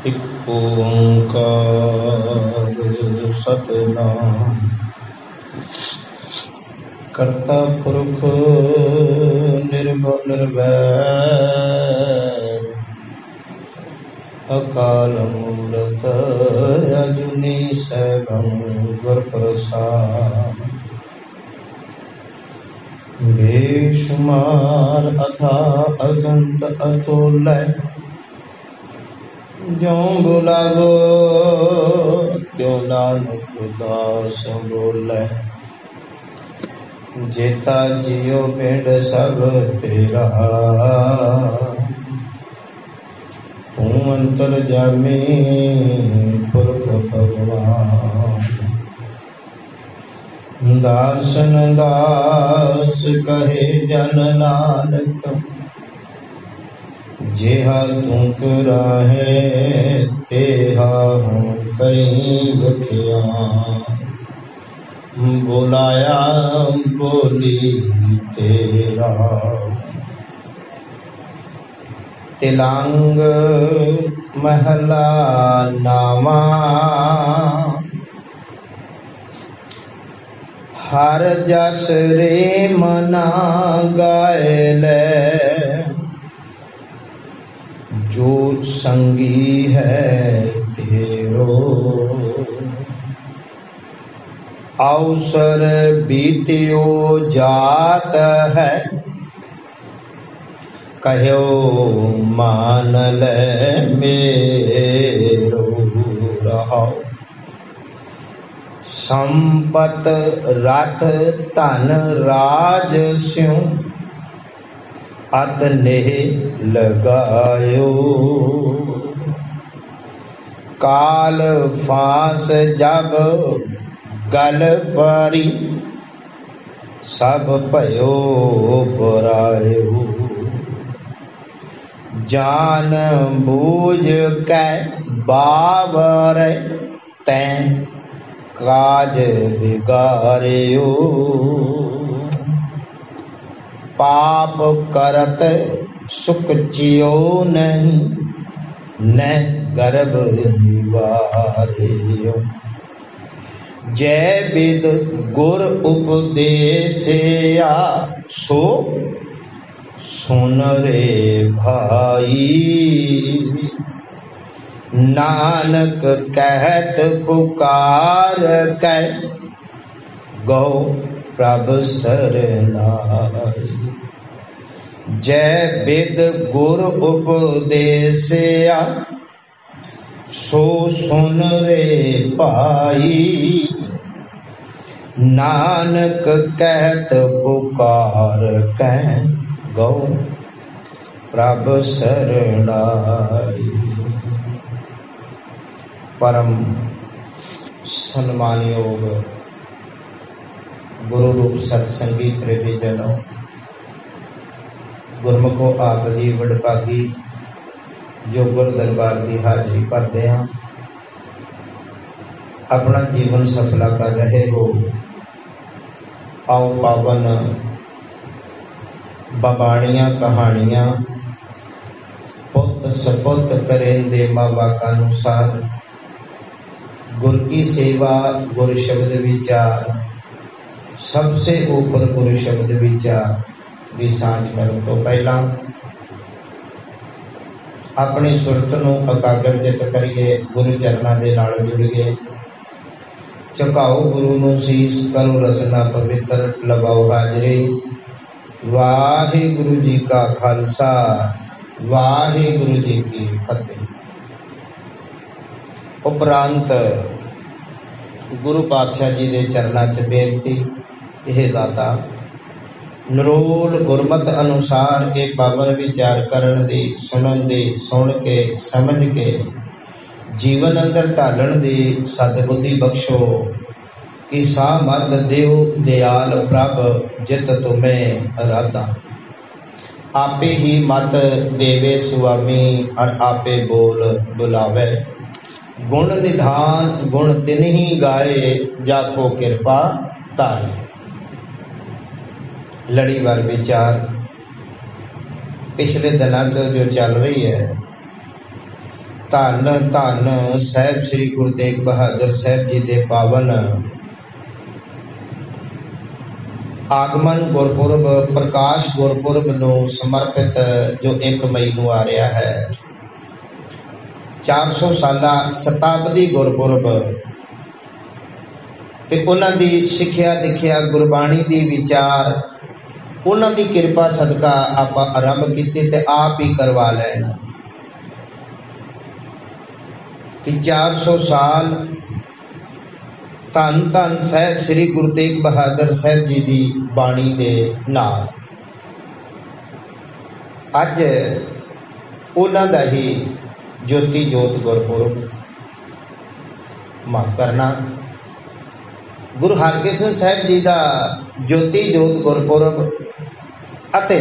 एक ओंकार सतनाम करता पुरख निर्भव निर्वैर अकाल मूलत अजुनी सैभं गुर प्रसाद बेशुमार अथा अगंत अतुलय ज्यों बुलावो त्यों नानक दास बोले जेता जियो पिंड सब तेरा तू अंतर जामी पुरख भगवान दासन दास कहे जन नानक जेहा तू कराहे तेहा हूँ कहीं बखिया बुलाया बोली तेरा तिलांग महला नामा हर जस रे मना गायले जो संगी है तेरो अवसर बीत्यो जात है कहो मान ले मेरो रहो संपत रथ धन राज स्यों अत नेह लगायो काल फांस जब गल परी सब भयो बुरायो जान बूझ के बाबर तैं काज बिगाड़ियो पाप करत सुख जियो नहीं न गर्भ निवारियो जय विद गुर उपदेसिया सो सुन रे भाई नानक कहत पुकार कै गौ प्रभ सरनाई जय विद गुर उपदेसिया सो सुन रे भाई नानक कहत पुकार कै गौ प्रभ सरनाई। परम सम्मानयोग गुरु रूप सत्संगी प्रेमी जनों, गुरमुखो आप जी वडभागी जो गुर दरबार की हाजरी भरते हैं, अपना जीवन सफला कर रहे हो। आओ पावन बाबाणियां कहानियां पुत सपुत करेंदे माँ वाका अनुसार गुर की सेवा गुरु शब्द विचार सबसे ऊपर गुरु शब्द विचार की सांझ करने तो पहला अपनी सुरत नूं एकाग्र चित करिए, गुरु चरणों के नाल जुड़िए। झुकाओ गुरु नूं सीस, करो रसना पवित्र, लगाओ हाजरी। वाहिगुरु जी का खालसा, वाहिगुरु जी की फतेह। उपरांत गुरु पातशाह जी के चरणों च बेनती, यह दाता नरोल गुरमत अनुसार ये पावन विचार करन दी, सुनन दी, सुन के समझ के जीवन अंदर ढालण दी सदबुद्धि बख्शो कि सा मत देव दयाल प्रभ जित तुम्हें अराधा। आपे ही मत देवे स्वामी और आपे बोल बुलावे। गुण निधान गुण तिन ही गाए, जाको कृपा तारे। लड़ीवार विचार पिछले दिनों तो जो चल रही है ਧੰਨ ਧੰਨ ਸਾਹਿਬ ਸ੍ਰੀ ਗੁਰੂ ਤੇਗ ਬਹਾਦਰ ਸਾਹਿਬ ਜੀ ਦੇ ਪਾਵਨ ਆਗਮਨ ਗੁਰਪੁਰਬ ਪ੍ਰਕਾਸ਼ ਗੁਰਪੁਰਬ ਨੂੰ ਸਮਰਪਿਤ ਜੋ 1 ਮਈ ਨੂੰ ਆ ਰਿਹਾ ਹੈ 400 ਸਾਲਾ ਸ਼ਤਾਬਦੀ ਗੁਰਪੁਰਬ ਤੇ ਉਹਨਾਂ ਦੀ ਸਿੱਖਿਆ ਦਿਖਿਆ ਗੁਰਬਾਣੀ ਦੀ ਵਿਚਾਰ ਉਹਨਾਂ ਦੀ ਕਿਰਪਾ ਸਦਕਾ ਆਪਾਂ ਆਰੰਭ ਕੀਤੇ ਤੇ ਆਪ ਹੀ ਕਰਵਾ ਲੈਣਾ कि 400 साल धन धन साहब श्री गुरु तेग बहादुर साहब जी की बाणी दे नाल अज उन्हां दा ही ज्योति जोत गुरपुरब माफ करना गुरु हरकृष्ण साहब जी का ज्योति जोत गुरपुरब अते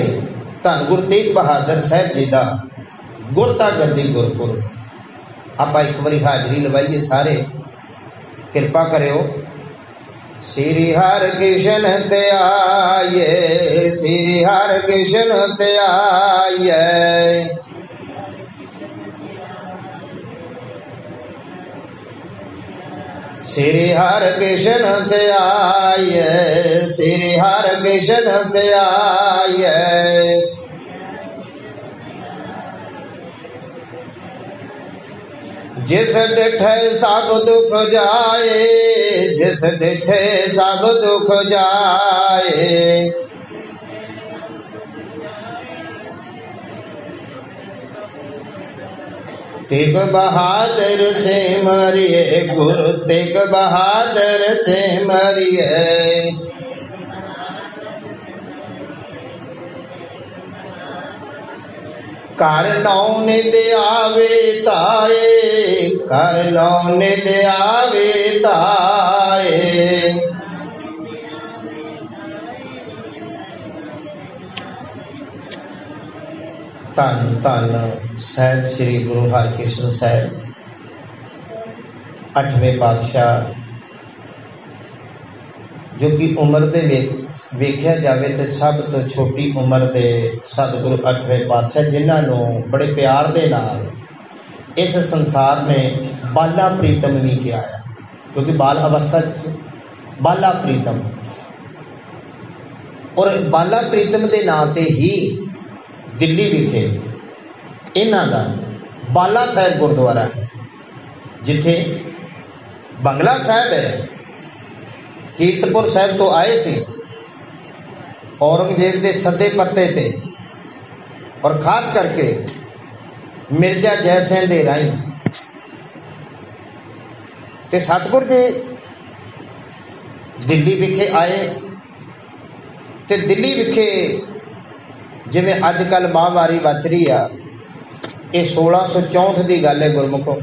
धन गुरु तेग बहादुर साहब जी का गुरता गद्दी गुरपुरब आप एक बारी हाजरी लवाइए सारे कृपा करो श्री हर कृष्ण ते आइए श्री हर कृष्ण ते आइए श्री हर कृष्ण ते आइए श्री हर कृष्ण ते आइए जिस डिठे सब दुख जाए जिस डिठे सब दुख जाए तेग बहादुर से मरिए गुरु तेग बहादुर से मरिए कर नौ निद आवे ताए कर नौ निद आवे ताए धन धन साहब श्री गुरु हरकृष्ण साहब 8वें पातशाह जो कि उम्र दे वेख्या जाए तो सब तो छोटी उम्र के सतगुरु 8वें पातशाह जिन्होंने बड़े प्यार दे नाल इस संसार में बाला प्रीतम भी किया है क्योंकि बाल अवस्था बाला प्रीतम और बाला प्रीतम के नाम से ही दिल्ली विखे इन्हां दा बाला साहब गुरुद्वारा है जिथे बंगला साहब है कीर्तपुर साहब तो आए थे औरंगजेब के सदे पत्ते ते और खास करके मिर्जा जयसेन दे राही ते सतगुर जी दिल्ली विखे आए ते दिल्ली विखे जिवें अजकल महामारी बच रही आ ये 1664 की गल है गुरमुखो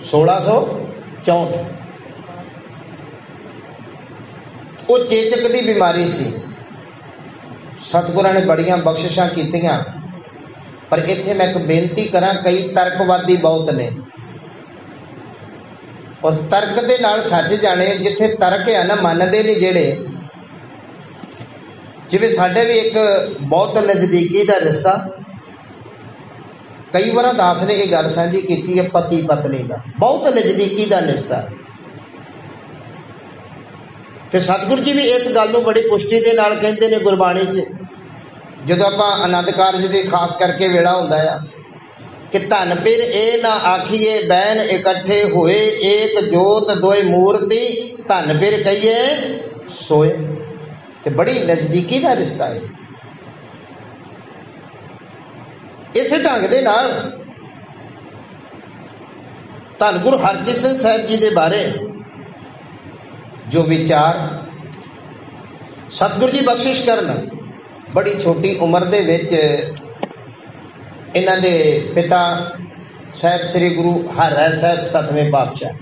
1664 वो चेचक की बीमारी सी सतगुरां ने बड़ियां बख्शिशां कीतियां पर इत्थे मैं एक बेनती करा कई तर्कवादी बहुत ने और तर्क दे नाल सच जाने जिथे तर्क है ना मनदे नहीं जेड़े जिवें साडे भी एक बहुत नज़दीकी का रिश्ता कई बार दास ने यह गल साझी की है पति पत्नी का बहुत नज़दीकी का रिश्ता तो सतगुरु जी भी इस गल को बड़ी पुष्टि के नाल कहते हैं गुरबाणी च जो आप आनंद कारज के खास करके वेला होंदा है कि धन पिर ए ना आखिए बैन इकट्ठे होए एक जोत दोए मूर्ति धन पिर कहिए सोए तो बड़ी नज़दीकी का रिश्ता है इस ढंग के नाल धन गुरु हरकृष्ण साहब जी के बारे जो विचार सतगुरु जी बख्शिश करन बड़ी छोटी उम्र दे विच इन्हां दे पिता साहब श्री गुरु हरराय साहब 7वें पातशाह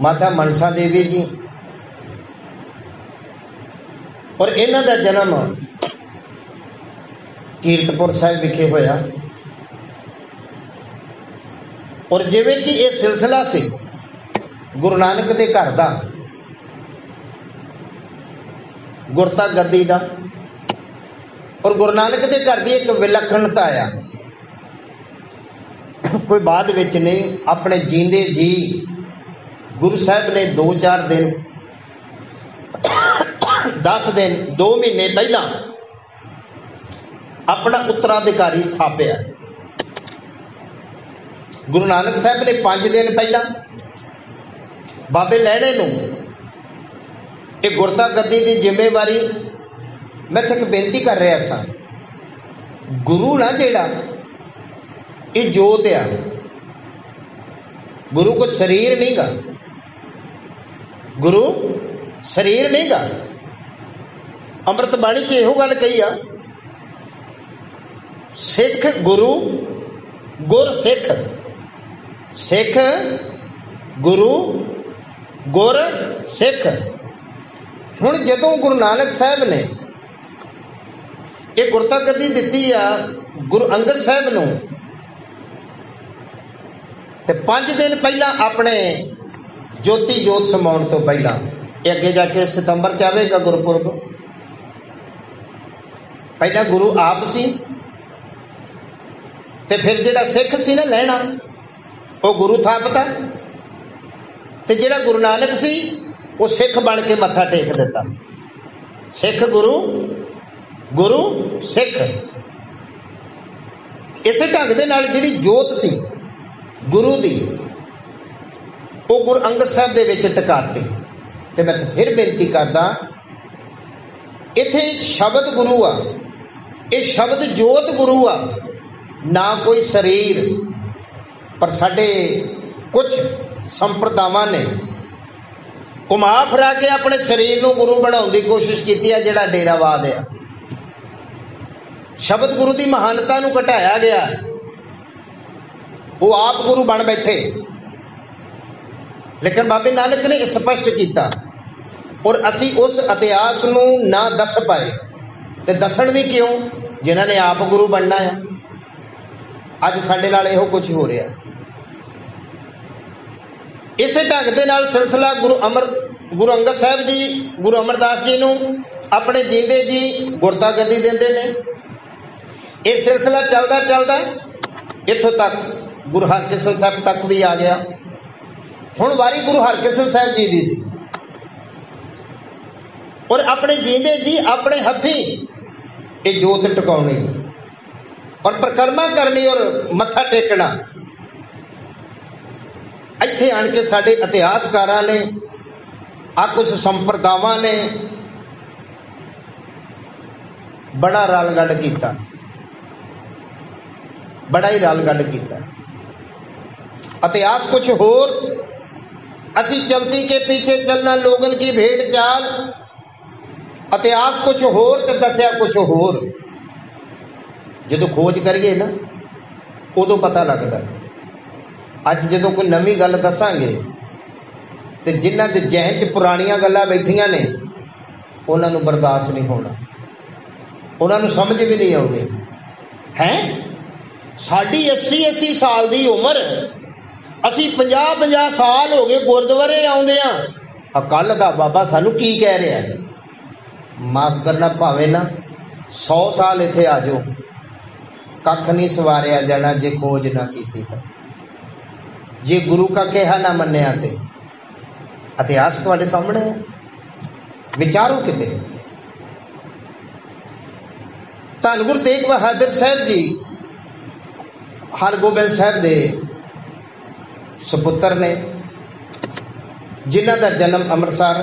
माता मनसा देवी जी और इन्हां दा जन्म कीरतपुर साहब विखे होया और जिवें कि यह सिलसिला से गुरु नानक के घर का गुरता गद्दी का और गुरु नानक के घर की एक विलक्षणता आ कोई बाद विच नहीं, अपने जींदे जी गुरु साहब ने 2-4 दिन 10 दिन 2 महीने पहला अपना उत्तराधिकारी थापिया। गुरु नानक साहब ने 5 दिन पहला बाबे लैणे नूं ये गुरता गद्दी की जिम्मेवारी, मैं एक बेनती कर रहा सा, गुरु ना जेड़ा ये जोत आ, गुरु को शरीर नहीं गा, गुरु शरीर नहीं गा। अमृत बाणी च इहो गल कही आ, सिख गुरु गुर सिख, सिख गुरु गुर सिख। हुण जदों गुरु नानक साहब ने ये गुरता गद्दी दिती आ गुरु अंगद साहब नूं, ते 5 दिन पहला अपने ज्योति जोत समाउण तो पहला, ये अगे जाके सितंबर च आवेगा गुरपुरब, पहला गुरु आप सी, ते फिर जिहड़ा सिख सी ना लैणा वो गुरु थापता, ते जिहड़ा गुरु नानक सी वो सिख बन के मत्था टेक दिता। सिख गुरु गुरु सिख, इस ढंग दे नाल जिहड़ी जोत सी गुरु दी वो गुरु अंगद साहब दे विच टकाती। ते मैं फिर बेनती करदा, इत्थे शब्द गुरु आ, ये शब्द जोत गुरु आ, ना कोई शरीर। पर साडे कुछ संप्रदावां ने घुमा फिरा के अपने शरीर नूं गुरु बनाउण दी कोशिश कीती है, जिहड़ा डेरावाद आ। शब्द गुरु की महानता नूं घटाया गया, वो आप गुरु बन बैठे। लेकिन बाबे नानक ने स्पष्ट किया, और असी उस इतिहास नूं ना दस पाए, ते दसन भी क्यों, जिन्हां ने आप गुरु बनना है। अज साडे नाल इहो कुछ हो रहा। इस ढंग दे नाल सिलसिला गुरु अंगद साहब जी गुरु अमरदास जी नूं अपने जींदे जी गुरता गद्दी दिंदे ने। यह सिलसिला चलदा चलदा इत्थों तक गुरु हरकृष्ण साहब तक भी आ गया। हुण वारी गुरु हरकृष्ण साहब जी दी सी, और अपने जींदे जी अपने हथी ये जोत टकाउणी और परिक्रमा करनी और मत्था टेकना। इत्थे आण के साडे इतिहासकारां ने आ कुछ संप्रदावां ने बड़ा रलगढ़ किया, बड़ा ही रलगढ़ किया। इतिहास कुछ होर, असी चलती के पीछे चलना लोगन की भेड़ चाल। इतिहास कुछ होर ते दसिया कुछ होर। जो खोज करिए ना उदों पता लगता। अज जो कोई नवी गल दसांगे तो जिन्हां दे जहन च पुरानियां गल्लां बैठियां ने उन्हां नूं बर्दाश्त नहीं होना, उन्हां नूं समझ भी नहीं आउणी। हैं साडी 80-80 साल की उम्र, असी 50-50 साल हो गए गुरुद्वारे आउंदे आ। कल दा बाबा सानू की कह रहा है, माफ करना भावें ना 100 साल इत्थे आ जाओ, कख नहीं सवारिया जाना जे खोज ना की। जे गुरु का कहा ना मन्निया ते इतिहास तुहाडे सामने है, विचारो किते। धन गुरु तेग बहादुर साहब जी हरगोबिंद साहब दे सपुत्र ने, जिन्हां दा जन्म अमृतसर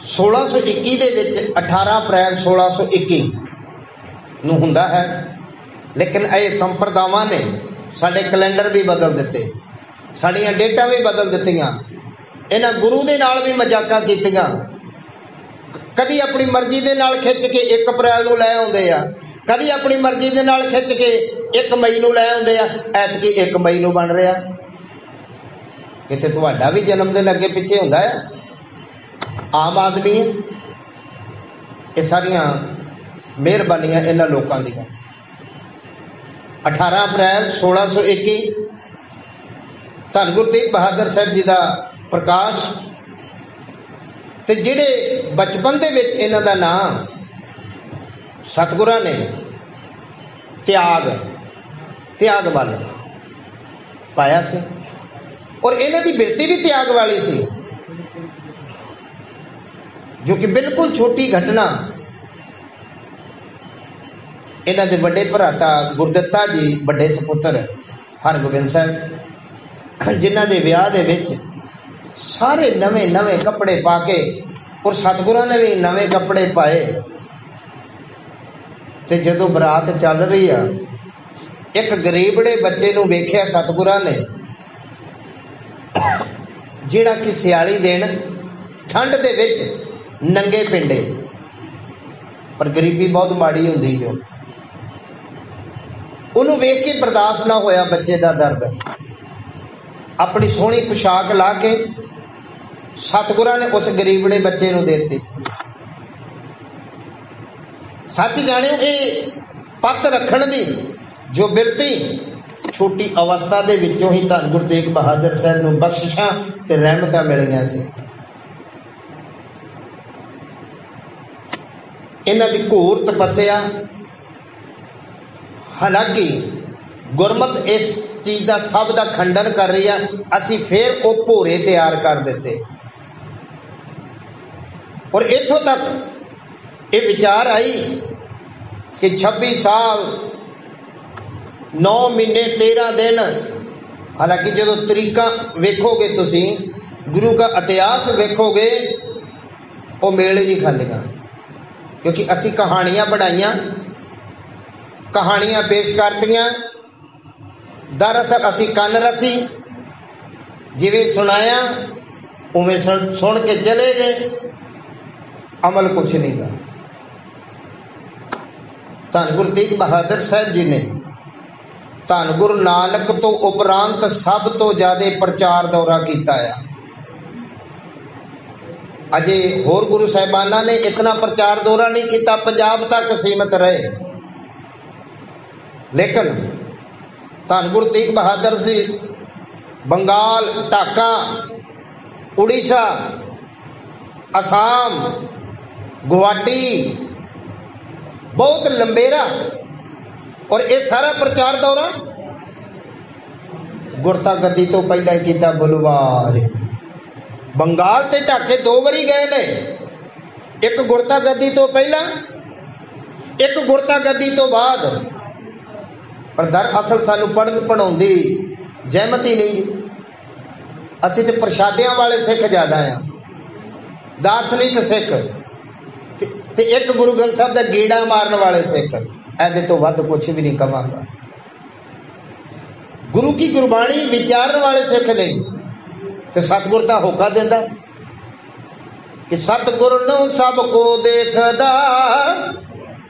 1621 दे विच 18 अप्रैल 1621 नूं हुंदा है। लेकिन ये संप्रदावां ने साडे कैलेंडर भी बदल दिते, साड़ियां डेटां भी बदल दित्तियां, इन्हां गुरु दे नाल भी मजाकां कीतियां। कदी अपनी मर्जी दे नाल खिंच के 1 अप्रैल नूं लै आउंदे आ, कदी अपनी मर्जी दे नाल खिंच के 1 मई नूं लै आउंदे आ। ऐतकी 1 मई नूं बन रहा, किते तुहाडा भी जन्मदिन अगे पिछे हुंदा है। आम आदमी है, ये सारियां मेहरबानियां इन्हां लोकां दीयां। 18 अप्रैल 1621 धन गुरु तेग बहादुर साहब जी का प्रकाश, ते जिहड़े बचपन दे विच इन्हां दा नाम सतगुरां ने त्याग त्याग वाल पाया सी और इन्हां दी बिरती भी त्याग वाली सी, जो कि बिल्कुल छोटी घटना इन्हां दे बड़े भराता गुरदित्ता जी बड़े सपुत्र हरगोबिंद साहब जिन्हां दे विआह दे विच सारे नवे नवे कपड़े पा के और सतगुरां ने भी नवे कपड़े पाए ते जदों बरात चल रही आ एक गरीबड़े बच्चे नूं वेखिया सतगुरां ने जिहड़ा कि सियाली दिन ठंड दे विच नंगे पिंडे, पर गरीबी बहुत माड़ी हुंदी जो उन्होंने वेख के बर्दाश्त ना होया बच्चे का दर्द, अपनी सोहनी पोशाक ला के सतगुरां ने उस गरीबड़े बच्चे नूं दे दित्ती। सच जाणिओ ये पत रखण दी जो बिरती छोटी अवस्था दे विचों ही धन गुरु तेग बहादुर साहब नूं बख्शिशां ते रहमतां मिलियां सी। इन्हां दी घोर तपस्या, हालांकि गुरमत इस चीज़ का सब का खंडन कर रही है, असी फिर वो भोरे तैयार कर देते और इथों तक ये विचार आई कि 26 साल 9 महीने 13 दिन, हालांकि जो तरीका वेखोगे तुसी गुरु का इतिहास वेखोगे वो मेल ही नहीं खांदियां, क्योंकि असी कहानियां बनाइया, कहानियां पेश करतियां, दरअसल असी कन रसी जिवें सुनाया उवें सुन के चले गए, अमल कुछ नहीं था। धन गुरु तेग बहादुर साहब जी ने धन गुरु नानक तो उपरांत सब तो ज्यादा प्रचार दौरा किया है। अजे होर गुरु साहिबाना ने इतना प्रचार दौरा नहीं किया, पंजाब तक सीमित रहे, लेकिन धन गुरु तेग बहादुर जी बंगाल, ढाका, उड़ीसा, असम, गुवाहाटी, बहुत लंबेरा, और ये सारा प्रचार दौरा गुरता गद्दी तो पहले किया। बुलवार बंगाल ते ढाके 2 बारी गए ने, एक गुरता गद्दी तो पहला, एक गुरता गद्दी तो बाद, पर दरअसल सानू पढ़न पढ़ाउंदी जहमत ही नहीं। असी तो प्रशादियां वाले सिख ज्यादा आ, दार्शनिक सिख ते एक गुरु ग्रंथ साहब का गेड़ा मारन वाले सिख, ऐदे तो वध कुछ भी नहीं कवांगा। गुरु की गुरबाणी विचारन वाले सिख नहीं, तो सतगुर का होका देंदा कि सतगुर नूं सब को देखदा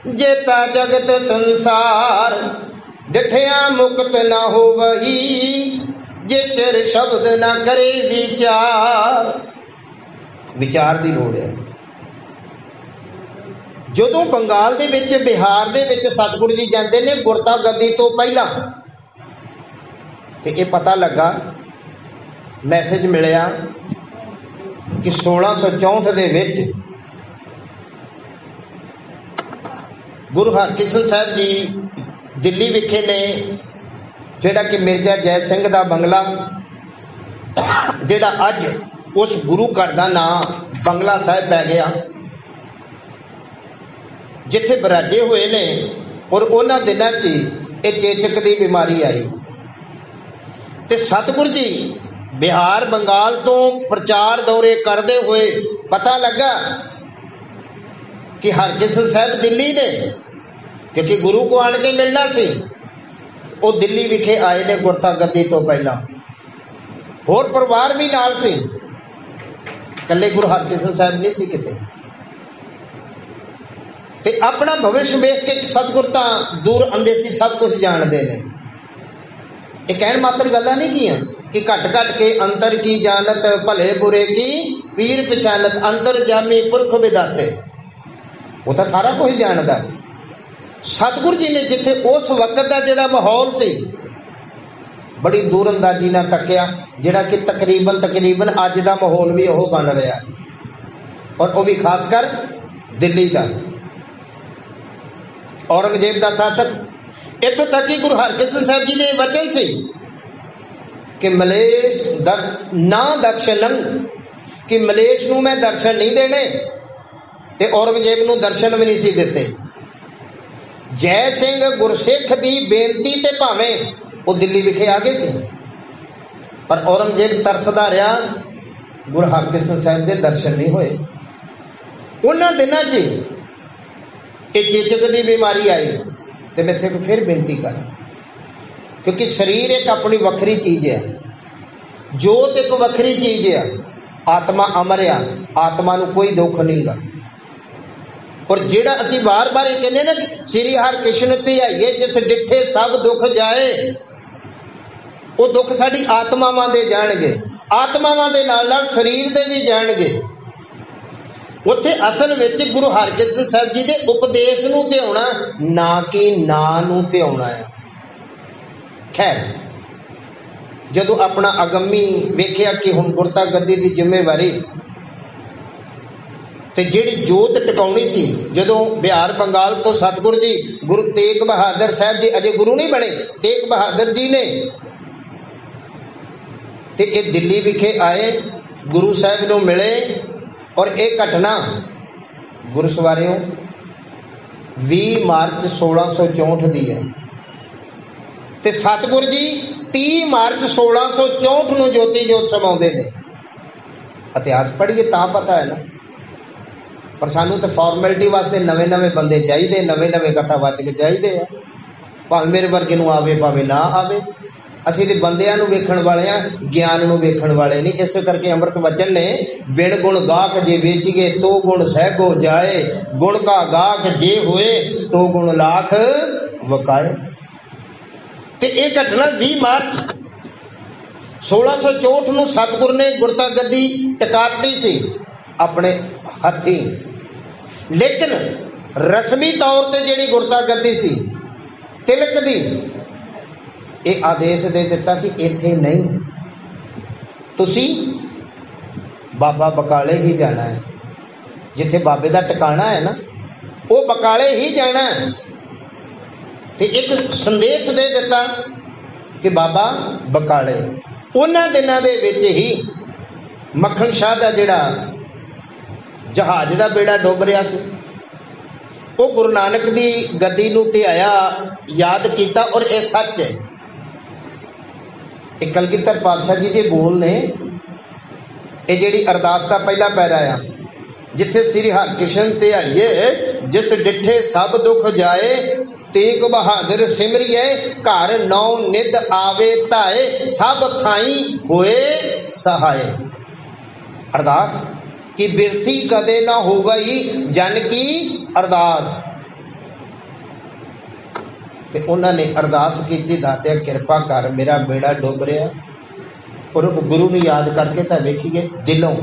जेता जगत संसार, डिठिया मुक्त ना हो वही जे चिर शब्द ना करे विचार। विचार की लोड़ है। जदों बंगाल दे विच, बिहार दे विच सतगुरु जी जांदे ने गुरता गद्दी तो पहला, तो ये पता लगा, मैसेज मिलिया कि 1664 दे विच गुरु हरकृष्ण साहब जी दिल्ली विखे ने, जिहड़ा कि मिर्जा जय सिंह दा बंगला, जिहड़ा अज उस गुरु घर का नाम बंगला साहिब पै गया, जिथे बराजे हुए ने, और उन्हां दिनां च ये चेचक की बीमारी आई, ते सतगुरु जी बिहार बंगाल तो प्रचार दौरे करते हुए पता लगा कि हरकृष्ण साहब दिल्ली ने, क्योंकि गुरु को आण के मिलना सी, वो दिल्ली विखे आए ने गुरता गद्दी तो पहला। होर परिवार भी नाल सी, कल्ले गुरु हरकृष्ण साहब नहीं सी किते। ते अपना भविष्य वेख के सतगुर तां दूर अंदेसी सब कुछ जानते हैं। ये कहण मात्र गल्लां नहीं कीआं कि घट घट के अंतर की जानत, भले बुरे की पीर पछानत, अंतर जामी पुरख विदाते, वो तो सारा कुछ जानता। सतगुरु जी ने जिथे उस वक्त का जिहड़ा माहौल सी बड़ी दूर अंदाजी ना तकिया, जिहड़ा कि तकरीबन अज का माहौल भी वह बन रहा, और वह भी खासकर दिल्ली का। औरंगजेब का शासक इत्थों तक कि गुरु हरकृष्ण साहब जी के वचन से कि मलेश ना दर्शनन, कि मलेश नूं मैं दर्शन नहीं देने, ते औरंगजेब नूं दर्शन भी नहीं सी दिते। जय सिंह गुरसिख की बेनती ते भावें वो दिल्ली विखे आ गए सी, पर औरंगजेब तरसदा रहा, गुरु हरकृष्ण साहब के दर्शन नहीं होए। उन्हां दिनां च ये चेचक की बीमारी आई, तो मैं तेरे को फिर बेनती कर, क्योंकि शरीर एक अपनी वखरी चीज है, जोत एक वखरी चीज है, आत्मा अमर आ, आत्मा नूं कोई दुख नहीं गा। और जिहड़ा असीं बार बार कहने ना श्री हरकृष्ण ते आइए जिस डिठे सब दुख जाए, वो दुख साडी आत्मावां दे जाणगे, आत्मावां दे नाल नाल शरीर दे भी जाणगे। उत्थे असल विच गुरु हरकृष्ण साहब जी के उपदेश नूं ध्याउणा, ना कि नां नूं ध्याउणा है। खैर जदों अपना अगमी वेखिया कि हुण गुरता गद्दी की जिम्मेवारी ते जिहड़ी जोत टिकाउणी सी, जदों बिहार बंगाल तो सतगुरु जी गुरु तेग बहादुर साहब जी अजे गुरु नहीं बने, तेग बहादुर जी ने ते ये दिल्ली विखे आए, गुरु साहब नूं मिले। और एक घटना गुरु सवारियों 20 मार्च 1664 की है, ते सतगुरु जी 30 मार्च 1664 नूं ज्योति जोत समाउंदे ने। इतिहास पढ़िए तां पता है ना, पर सानू तो फॉर्मैलिटी वास्ते नवे नवे बंदे चाहिए, नवे नवे कथा वाचक चाहिए, भावें मेरे वर्गे नूं आवे भावें ना आवे। असीं ते बंदियां नूं वेखण वाले आ, ज्ञान नूं वेखण वाले नहीं। इस करके अमृत वचन ने बिन गुण गाक जे बेचिए तो गुण सहगो जाए, गुण का गाक जे होए तो गुण लाख वकाए। ते एक घटना 20 मार्च 1664 नूं सतगुर ने गुरता गद्दी टकाती सी अपने हथी, लेकिन रस्मी तौर पर जिहड़ी गुरता गद्दी सी तिलक दी, ये आदेश दे दिता सी इत्थे नहीं, तुसी बाबा बकाले ही जाना है, जिथे बाबे दा टिकाणा है ना वो बकाले ही जाना है। ते एक संदेश दे दिता कि बाबा बकाले। उन्हां दिनां दे विच ही मक्खण शाह दा जिहड़ा जहाज दा बेड़ा डुब रहा सी, वो गुरु नानक दी गद्दी नूं धिआया, याद कीता। और यह सच है, एक कलगीधर पातशाह जी के बोल ने, ये जिहड़ी अरदास का पहला पैरा आ, जिथे श्री हरकृष्ण ते आइए जिस डिठे सब दुख जाए, तेग बहादुर सिमरिए घर नौ निध आवे धाए, सब थाई होए सहाय। अरदास कि बिरथी कदे ना हो गई जन की अरदास। ते उन्होंने अरदास की, दातिया किरपा कर मेरा बेड़ा डुब रहा। और गुरु ने याद करके तो वेखिए दिलों,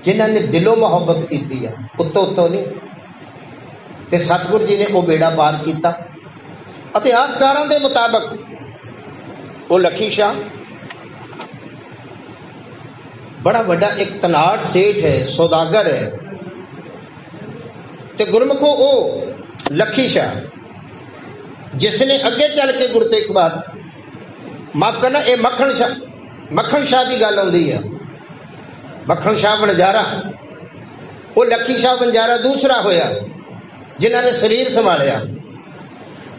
जिन्होंने दिलों मुहब्बत की है, उत्तों उत्तों नहीं, ते सतगुरु जी ने वो बेड़ा पार किया। इतिहासकारों के मुताबक वो लखी शाह बड़ा बड़ा एक तनाड़ सेठ है, सौदागर है, ते गुरमुखो वो लखी शाह जिसने अगे चल के गुरु तेग बहादुर, माफ करना ये मक्खण शाह की गल आती है। मक्खण शाह वणजारा, वो लखी शाह वणजारा दूसरा होया जिन्होंने शरीर संभालिया।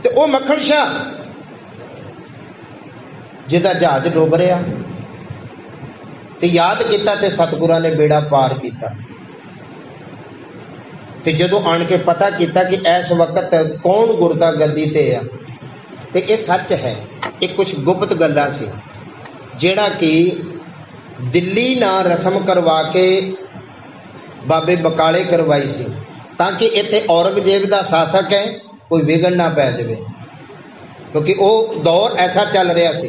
तो वो मक्खण शाह जिदा जहाज डुब रहा, तो याद किया तो सतगुरां ने बेड़ा पार किया। तो जदों आन के पता किया कि इस वक्त कौन गुरता गद्दी ते आ, तो ये सच है, ये कुछ गुप्त गल्लां सी जिहड़ा कि दिल्ली ना रस्म करवा के बाबे बकाले करवाई सी, ताकि इत्थे औरंगजेब दा शासक है कोई विगड़ ना पै जाए, क्योंकि वो दौर ऐसा चल रहा सी।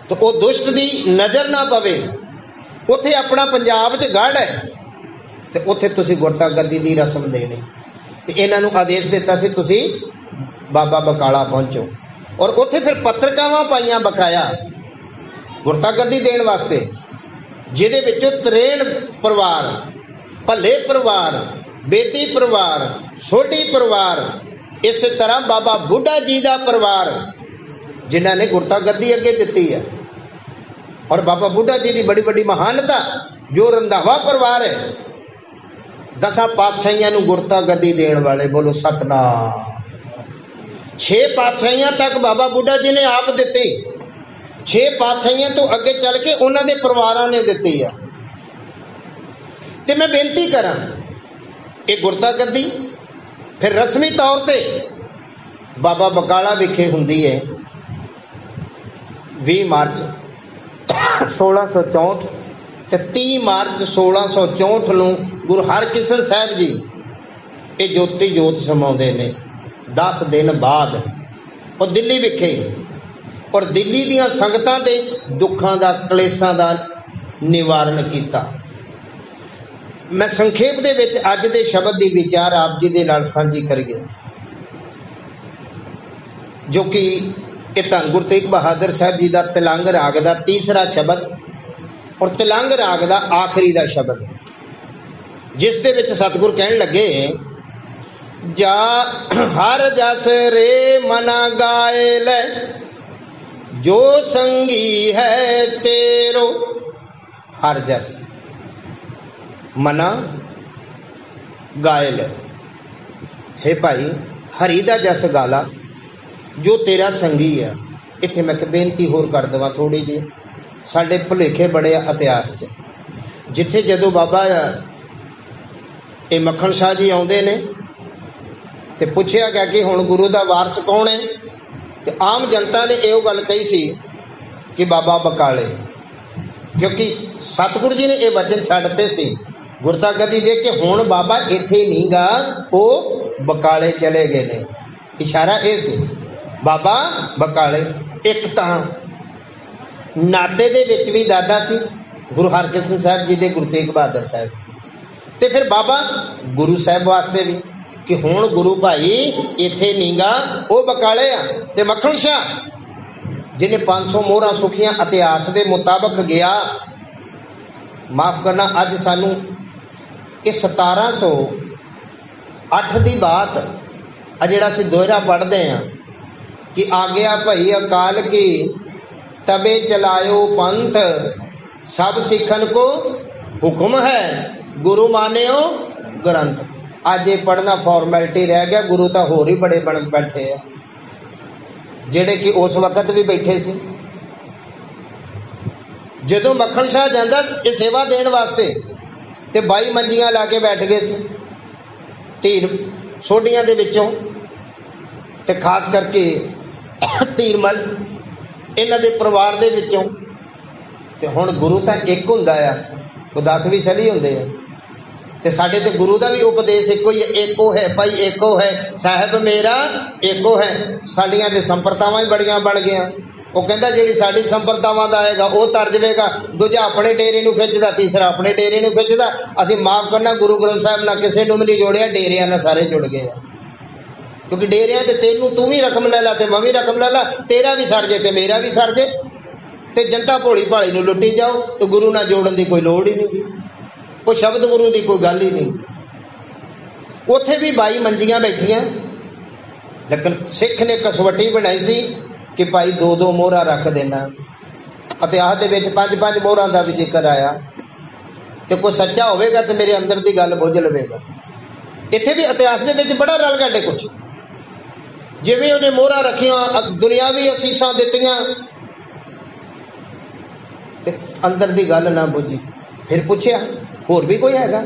तो वो दुष्ट दी नज़र ना पवे। उत्थे अपना पंजाब च गढ़ है, तो उत्थे तुसी गुरता गद्दी दी रस्म देनी। तो इन्हां नूं आदेश दिता सी तुसी बाबा बकाला पहुंचो। और उत्थे फिर पत्रिकावां पाईयां बकाया गुरता गद्दी देण वास्ते, जिहदे विचों 63 परिवार, भले परिवार, बेदी परिवार, सोढी परिवार, इस तरह बाबा बुढ़ा जी का परिवार जिन्हों ने गुरता गद्दी अगे दी है, और बाबा बुढ़ा जी की बड़ी बड़ी महानता, जो रंधावा परिवार है, 10 पातशाहियां नूं गुरता गद्दी देण वाले, बोलो सतनाम। 6 पातशाहियां तक बाबा बुढ़ा जी ने आप दिती, 6 पातशाहियां तो अगे चल के उन्होंने परिवार ने दी है। तो मैं बेनती करा, ये गुरता गद्दी फिर रस्मी तौर पर बाबा बकाला विखे हुंदी है 20 मार्च 1664 ते 30 मार्च 1664 नूं गुरु हरकिशन साहब जी ये ज्योति जोत समाउंदे ने। 10 दिन बाद और दिल्ली विखे, और दिल्ली दीआं संगतां दे दुखां दा कलेसां दा निवारण किया। मैं संखेप दे विच अज दे शब्द दी विचार आप जी दे नाल सांझी करिए, जो कि धन गुरु तेग बहादुर साहब जी का तिलंग राग का तीसरा शब्द और तिलंग राग का आखिरी का शब्द, जिस दे विच सतगुर कहन लगे, जा हर जस रे मना गाए ले, जो संगी है तेरो। हर जस मना गायल, हे भाई हरी दा जस गाला जो तेरा संगी है। इत्थे मैं एक बेनती होर कर देवां थोड़ी जी, साडे भुलेखे बड़े इतिहास च, जिथे जदों बाबा ये मक्खण शाह जी आउंदे ने ते पुछया गया कि हुण गुरु दा वारस कौन है, ते आम जनता ने यो गल कही सी कि बाबा बकाले, क्योंकि सतगुरु जी ने यह वचन छड्डते सी गुरता गद्दी दे के हुण बाबा इत्थे नहीं गा, वो बकाले चले गए ने। इशारा ये सी बाबा बकाले। एक तां नाते दे विच भी दादा सी गुरु हरकिशन साहब जी दे, गुरु तेग बहादुर साहब, ते फिर बाबा गुरु साहब वास्ते भी कि हुण गुरु भाई इत्थे नहीं गा, वो बकाले आ। ते मक्खण शाह जिन्हें 500 मोहरा सुखियां इतिहास के मुताबक गया, माफ करना अज सानू इस 1708 की बात जिहड़ा असीं दोहरा पढ़ते हैं कि आ गया भई अकाल की तबे चलायो पंथ, सब सिखन को हुक्म है गुरु मानियो ग्रंथ। अज ये पढ़ना फॉर्मैलिटी रह गया, गुरु तो होर ही बड़े बन बैठे हैं जेड़े कि उस वक्त भी बैठे सी। जदों मक्खण शाह जांदा ये सेवा देने वास्ते ते 22 मंजियां ला के बैठ गए सी धीर सोडियां दे विचों, ते खास करके धीरमल इन्हां दे परिवार दे विचों। ते हुण गुरु तां एक हुंदा आ, कोई 10 भी सली हुंदे आ, ते साडे ते गुरु दा भी उपदेश एको ही, एको है भाई एको है, साहिब मेरा एको है। साडियां ते संप्रतावां ही बड़ियां बन गईयां। वो कहता जी साड़ी संप्रदावां दा आएगा वो तर जाएगा, दूजा अपने डेरे नूं खिंचदा, तीसरा अपने डेरे नूं खिंचदा। असीं माफ करना गुरु ग्रंथ साहब ना किसी नूं भी नहीं जोड़िया, डेरियां नाल सारे जुड़ गए, क्योंकि डेरियां ते तेनू तू भी रकम ले ला ते मैं भी रकम ले ला, तेरा भी सर जे ते मेरा भी सर जे, ते जनता भोली भाली नूं लुट्टी जाओ, तो गुरु नाल जोड़न की कोई लोड़ ही नहीं, कोई शब्द गुरु की कोई गल ही नहीं। उत्थे भी 22 मंजियां बैठियां, लेकिन सिख ने कसवटी बनाई सी कि भाई 2-2 मोहरा रख देना। इतिहास के 5-5 मोहरा का भी जिक्र आया, तो कोई सच्चा होगा तो मेरे अंदर की गल बुझ लवेगा। इत्थे भी इतिहास के बड़ा रल गड्डे कुछ, जिवें उन्हें मोहरा रखियां, दुनियावी असीसां दित्तियां, अंदर की गल ना बुझी। फिर पूछया होर भी कोई हैगा?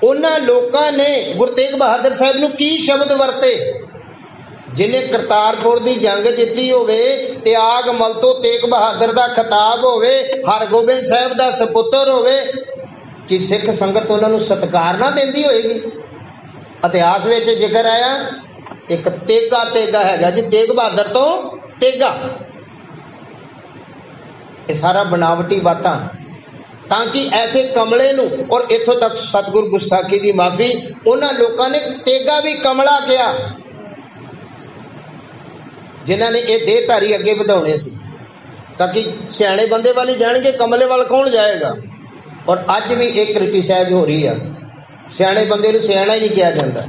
उन्हां लोकां ने गुरु तेग बहादुर साहब नूं की शब्द वरते जिन्हें करतारपुर की जंग जीती होवे, त्याग मल तो तेग बहादुर का खिताब होवे, हरगोबिंद साहब का सपुत्र होवे, कि सिख संगत उन्होंने सत्कार ना देंदी होएगी? इतिहास में जिक्र आया एक तेगा तेगा है जी, तेग बहादुर तो तेगा। ये सारा बनावटी बातां, ताकि ऐसे कमले नूं, और इत्थों तक सतगुर गुस्ताखी की माफी, उन्होंने लोगों ने तेगा भी कमला किया जिन्होंने ये देहधारी अगे बढ़ाने सी, ताकि सियाणे बंदे वाली जाएंगे, कमले वाल कौन जाएगा? और अज भी एक क्रिटिसाइज हो रही है, सियाणे बंदे नूं सियाणा ही नहीं किया जाता।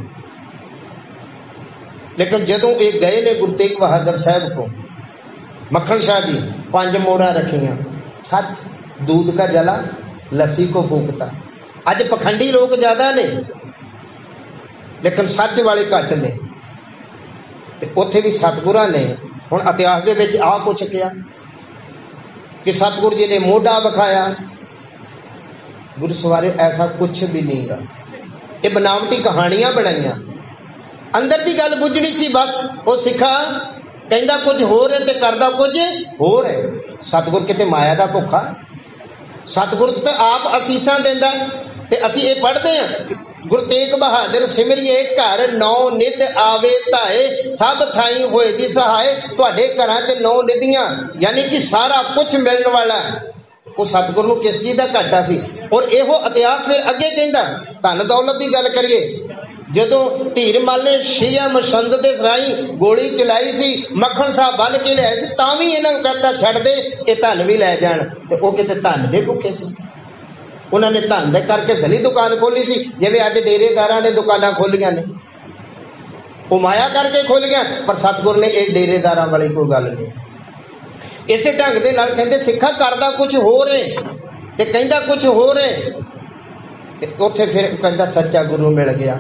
लेकिन जदों ये गए ने गुरु तेग बहादुर साहब को, मक्खन शाह जी 5 मोहरा रखियां, सच, दूध का जला, लस्सी को फूकता। अज पखंडी लोग ज्यादा ने लेकिन सच वाले घट ने। उत्थे भी सतगुरां ने हुण इतिहास दे विच आ कुछ किया कि सतगुरु जी ने मोढा विखाया। गुरु सवारे ऐसा कुछ भी नहीं गा, ये बनावटी कहानियां बनाइया। अंदर की गल बुझनी सी बस। वो सिखा कहंदा कुछ होर है ते करदा कुछ होर है। सतगुर किते माया दा भुखा? सतगुर तो आप असीसां दिंदा ते असीं ये पढ़दे हां, गुरु तेग बहादुर सिमरिए घर 9 निध आवे धाए, सब थाई होए जी सहाय। तुहाडे घरां च 9 निधियां, यानी कि सारा कुछ मिलने वाला। वो सतगुर नूं किस चीज़ का घाटा सी? और इहो इतिहास फिर अगे कहंदा, धन दौलत की गल करिए, जदों धीर मल ने शिया मसंद के राही गोली चलाई सी, मक्खन साहब बन के लिया सी, तां भी इन्हां नूं कहता छड्ड दे, ये धन भी लै जाण। ते वो किते धन दे भुखे सी। उन्होंने धन दे करके सली दुकान खोली सी, जिवें अज डेरेदारां ने दुकानां खोलियां ने। वो माया करके खोल गया, पर सतगुर ने ये डेरेदारां वाली कोई गल नहीं। इसे ढंग दे नाल कहंदे सिखा करदा कुछ होर है ते कहंदा कुछ होर है। ते उत्थे फिर कहंदा सच्चा गुरु मिल गया।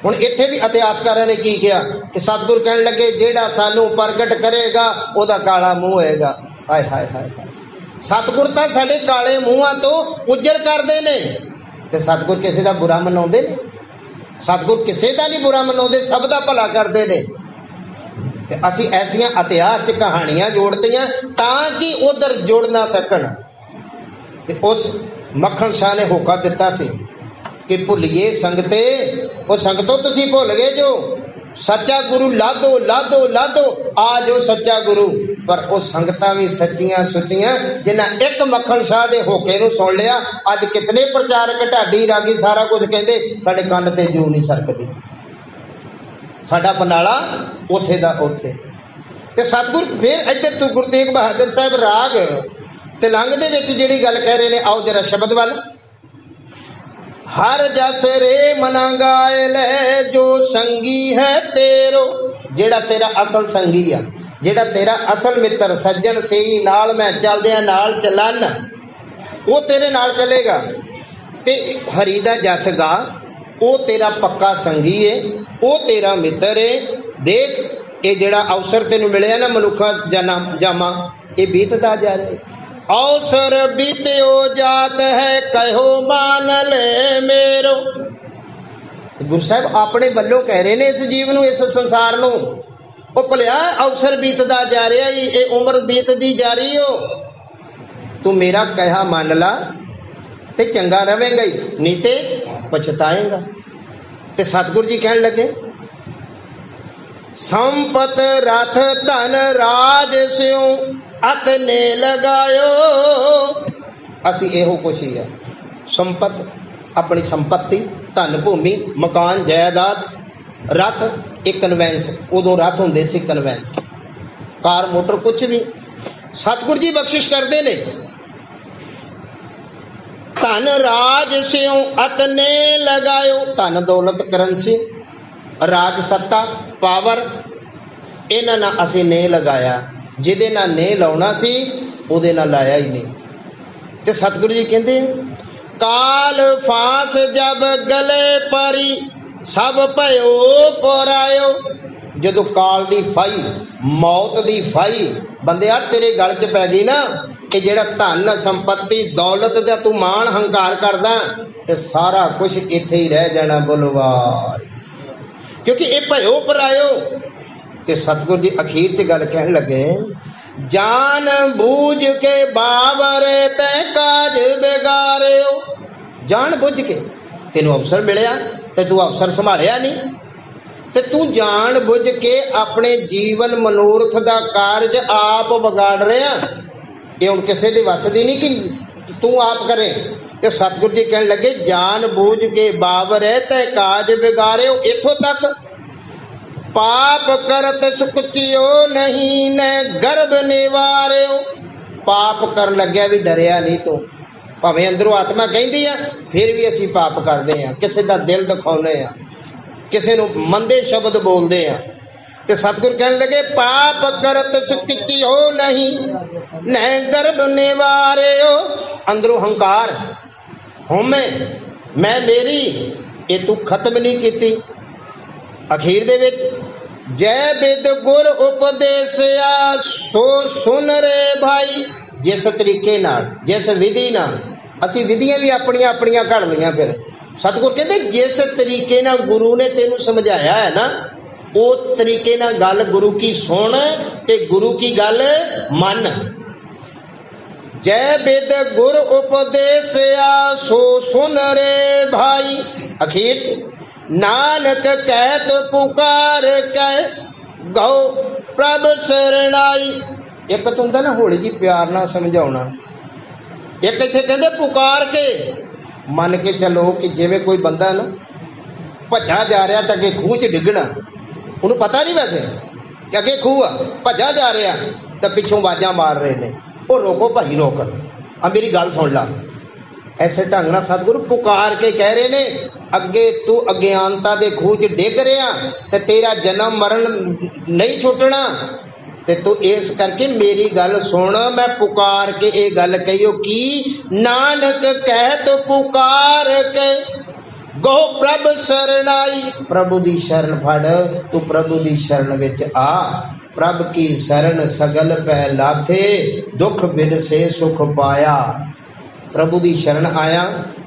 हुण इत्थे भी इतिहासकारां ने की किया कि सतगुर कहण लगे जेड़ा सानू प्रगट करेगा ओदा काला मुंह होएगा। हाय हाय हाय हाय। सतगुर तां साडे काले मूहां तो उजर करदे ने ते सतगुर किसी दा बुरा मनाउंदे ने? सतगुर किसी दा नहीं बुरा मनाउंदे, सब दा भला करदे ने। ते असीं ऐसियां इतिहास च कहानियां जोड़दियां तां कि उधर जुड़ ना सकण। ते उस मक्खन शाह ने होका दिता सी कि भुलिए संगते, वो संगतों तुसी भुल गए जो सच्चा गुरु लादो लादो लादो, आ जो सच्चा गुरु। पर वो संगतां भी सच्चियां सुचियां जिन्हां एक मक्खन शाह दे होके नूं सुन लिया। अज कितने प्रचारक ढाडी रागी सारा कुछ कहंदे, साडे कंन ते जू नहीं सरकदी, साडा पनाला उथे दा उथे। ते सतगुर फिर इधर तू गुरु तेग बहादुर साहब राग ते लंघ दे विच जिहड़ी गल कह रहे ने, आओ जरा शब्द वाल। हर जस रे मना गाए ले जो संगी है तेरो, जेड़ा तेरा असल संगी आ, जेड़ा तेरा असल मित्र सज्जन सही नाल मैं चलदियां नाल चलन, वो तेरे नाल चलेगा। ते हरी दा जस गा, वो तेरा पक्का संगी है, वो तेरा मित्र है। देख ये जेड़ा अवसर तेनू मिलिया ना मनुखा जामा, ये बीतदा जा रहा। अवसर बीत्यो जात है कहो मान ले मेरो। गुरु साहब अपने वल्लों कह रहे ने इस जीव नूं, इस संसार नूं, ओ भलिया अवसर बीतदा जा रहा, ये उम्र बीतदी जा रही हो, तू मेरा कहा मान ला ते चंगा रवेगा ही, नहीं ते पछताएगा। ते सतगुरु जी कहन लगे संपत रथ धन राज स्यों अतने लगायो। असी एहो कुछ ही है, संपत अपनी संपत्ति, धन भूमि, मकान जायदाद, रथ एक कन्वेंस, उदों रथ होंदे सी कन्वेंस, कार मोटर कुछ भी। सतगुरु जी बख्शिश करते ने धन राज स्यों अतने लगायो। धन दौलत करंसी, राज सत्ता पावर, इन्हां नाल असीं ने लगाया, जिहदे नाल ने लाउणा सी उहदे नाल लाया ही नहीं। ते सतगुरु जी कहंदे काल फांस जब गले परी सब भयो पुरायो। जदों काल दी फाई, मौत दी फाई बंदिया तेरे गल च पै गई ना, कि जेड़ा धन संपत्ति दौलत दा तू मान हंकार करदा, ते सारा कुछ इत्थे ही रह जाना। बोलो वाह, क्योंकि ये भयो परायो। ते सतगुरु जी अखीर च गल कहन लगे जान बूझ के बाबरे ते काज बिगाड़ियो। जान बुझ के तेनू अवसर मिलिया ते तू अवसर संभालिया नहीं, ते तू जान बुझ के अपने जीवन मनोरथ दा कारज आप बिगाड़ रहा। ये हुण किसी दी वस दी नहीं कि तू आप करे। ते सतगुरु जी कहन लगे जान बूझ के बाबरे ते काज बिगाड़ियो। इथों तक पाप करत सुखचियो नहीं ने गर्भ निवारियो। पाप कर लग्या भी डरिया नहीं, तो भावें अंदरों आत्मा कहती है फिर भी असी पाप करते हैं, किसी का दिल दिखाने, किसी नूं मंदे शब्द बोलते हैं, ते सतगुरु कहने लगे पाप करत सुकिची हो नहीं न गर्भ निवारे हो। अंदरों हंकार होमे मैं मेरी ये तू खत्म नहीं की। अखीर दे विच जय बिद गुर उपदेसिया सो सुन रे भाई। जिस तरीके नाल जिस विधि नाल असी विधियां भी अपनियां अपनियां घड़ लियां। फिर सतगुरु कहते जिस तरीके नाल गुरु ने तेनू समझाया है ना उस तरीके नाल गल गुरु की सुन ते गुरु की गल मन। जय बिद गुर उपदेसिया सो सुन रे भाई। अखीर नानक कहत पुकार कह गौ प्रभ शरणाई। एक तो हुंदा ना हौली जी प्यार नाल समझाउणा, एक इत्थे कहंदे पुकार के। मन के चलो कि जिवें कोई बंदा ना भज्जा जा रहा तो अगे खूह च डिगना, उन्होंने पता नहीं वैसे कि अगे खूह आ, भज्जा जा रहा तो पिछों आवाजां मार रहे ने वो रोको भाई रोक, अब मेरी गल सुन ला। ऐसे ढंग नाल सतगुरु पुकार के कह रहे ने अगे तू अज्ञानता दे खूह च डिग रहा ते तेरा जन्म मरण नहीं छुटना ते तू इस करके मेरी गल सुन। मैं पुकार के ये गल कहियो कि नानक कह तो पुकार के गो प्रभ शरणाई। प्रभु दी शरण फड़, तू प्रभु दी शरण विच आ। प्रभ की शरण सगल पै लाथे दुख बिन से सुख पाया। प्रभु दी शरण आया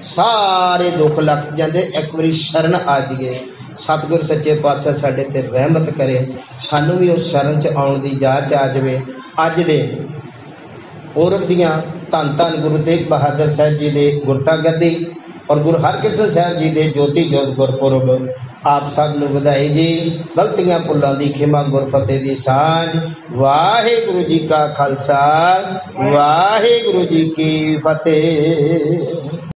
सारे दुख लथ जाते। एक बारी शरण आ जाइए। सतगुरु सच्चे पातशाह साडे ते रहमत करे, सानू भी उस शरण च आउण दी जाच आ जावे। अज दे पूरब दियां धन धन गुरु तेग बहादुर साहब जी दे गुरता गद्दी और गुरु हरकृष्ण साहब जी दे ज्योति जोत गुरपुरब आप सब नूं वधाई जी। गलतियां भुलां दी खिमा गुरफतेह दी सांझ। वाहिगुरु जी का खालसा वाहिगुरु जी की फतेह।